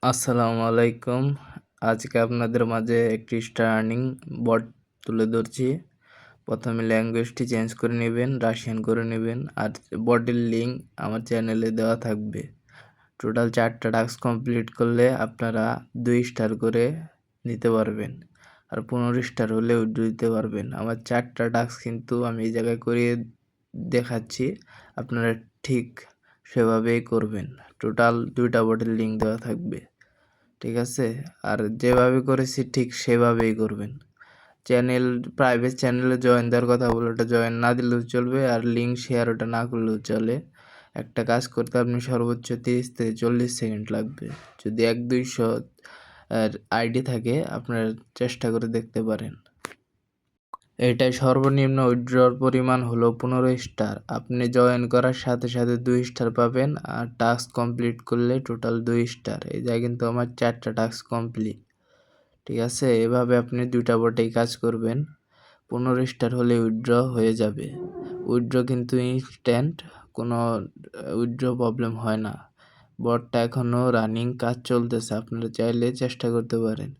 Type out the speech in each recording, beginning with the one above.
আসসালামু আলাইকুম। আজকে আপনাদের মাঝে একটি স্টার আর্নিং বট তুলে ধরছি। প্রথমে ল্যাঙ্গুয়েজটি চেঞ্জ করে নেবেন, রাশিয়ান করে নেবেন। আর বটের লিঙ্ক আমার চ্যানেলে দেওয়া থাকবে। টোটাল 4টা টাস্ক কমপ্লিট করলে আপনারা 2 স্টার করে নিতে পারবেন, আর 15 স্টার হলে উইথড্র দিতে পারবেন। আমার 4টা টাস্ক কিন্তু আমি এই জায়গায় করিয়ে দেখাচ্ছি, আপনারা ঠিক সেভাবেই করবেন। টোটাল 2টা বটের লিঙ্ক দেওয়া থাকবে, ঠিক আছে? আর যেভাবে করেছি ঠিক সেভাবেই করবেন। প্রাইভেট চ্যানেলে জয়েন দেওয়ার কথা বলে ওটা জয়েন না দিলেও চলবে, আর লিঙ্ক শেয়ার ওটা না করলেও চলে। একটা কাজ করতে আপনি সর্বোচ্চ 30 থেকে 40 সেকেন্ড লাগবে। যদি 1-200 আইডি থাকে আপনারা চেষ্টা করে দেখতে পারেন। এটাই সর্বনিম্ন উইথড্রর পরিমাণ হলো 15 স্টার। আপনি জয়েন করার সাথে সাথে 2 স্টার পাবেন, আর টাস্ক কমপ্লিট করলে টোটাল 2 স্টার। এই জায়গায় কিন্তু আমার 4টা টাস্ক কমপ্লিট, ঠিক আছে? এভাবে আপনি 2টা বটেই কাজ করবেন। 15 স্টার হলে উইথড্র হয়ে যাবে। উইথড্র কিন্তু ইনস্ট্যান্ট, কোনো উইথড্র প্রবলেম হয় না। বটটা এখনও রানিং কাজ চলতেছে, আপনারা চাইলে চেষ্টা করতে পারেন।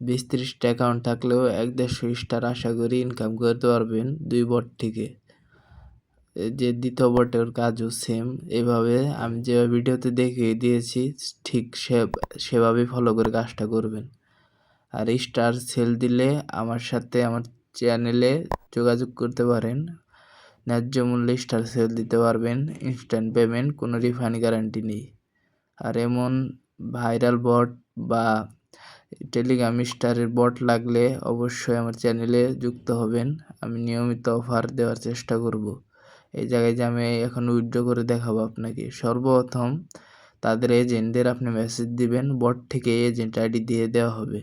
20-30টা অ্যাকাউন্ট থাকলেও 1-150 স্টার আশা করি ইনকাম করতে পারবেন 2 বট থেকে। যে দ্বিতীয় বটের কাজও সেম, এভাবে আমি যেভাবে ভিডিওতে দেখিয়ে দিয়েছি ঠিক সেভাবেই ফলো করে কাজটা করবেন। আর স্টার সেল দিলে আমার সাথে আমার চ্যানেলে যোগাযোগ করতে পারেন। ন্যায্য মূল্যে স্টার সেল দিতে পারবেন, ইনস্ট্যান্ট পেমেন্ট, কোনো রিফান্ড গ্যারান্টি নেই। আর এমন ভাইরাল বট বা টেলিগ্রাম স্টারের বট লাগলে অবশ্যই আমার চ্যানেলে যুক্ত হবেন। আমি নিয়মিত অফার দেওয়ার চেষ্টা করব। এই জায়গায় যে আমি এখন উইথড্র করে দেখাবো আপনাকে। সর্বপ্রথম তাদের এজেন্টদের আপনি মেসেজ দিবেন, বট থেকে এজেন্ট আইডি দিয়ে দেওয়া হবে।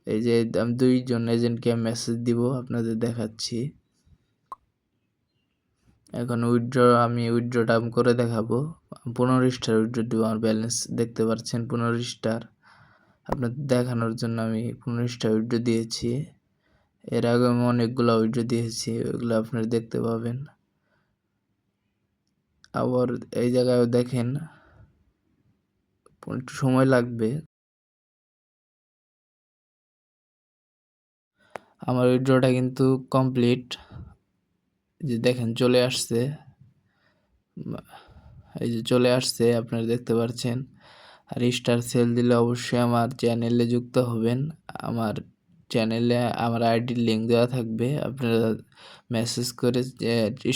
এই যে আমি 2 জন এজেন্টকে মেসেজ দিব, আপনাদের দেখাচ্ছি। এখন আমি উইথড্রটা করে দেখাবো। 15 স্টার উইথড্র দিব, আমার ব্যালেন্স দেখতে পাচ্ছেন 15 স্টার। আপনাদের দেখানোর জন্য আমি 15 স্টার উইথড্র দিয়েছি। এর আগে আমি অনেকগুলো উইথড্র দিয়েছি, ওইগুলো আপনারা দেখতে পাবেন। আবার এই জায়গায় দেখেন একটু সময় লাগবে। আমার উইথড্রটা কিন্তু কমপ্লিট, যে দেখেন চলে আসছে। এই যে চলে আসছে, আপনারা দেখতে পাচ্ছেন। আর স্টার সেল দিলে অবশ্যই আমার চ্যানেলে যুক্ত হবেন। আমার চ্যানেলে আমার আইডির লিঙ্ক দেওয়া থাকবে, আপনারা মেসেজ করে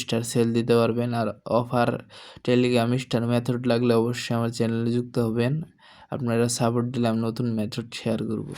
স্টার সেল দিতে পারবেন। আর অফার টেলিগ্রাম স্টার মেথড লাগলে অবশ্যই আমার চ্যানেলে যুক্ত হবেন। আপনারা সাপোর্ট দিলে আমি নতুন মেথড শেয়ার করব।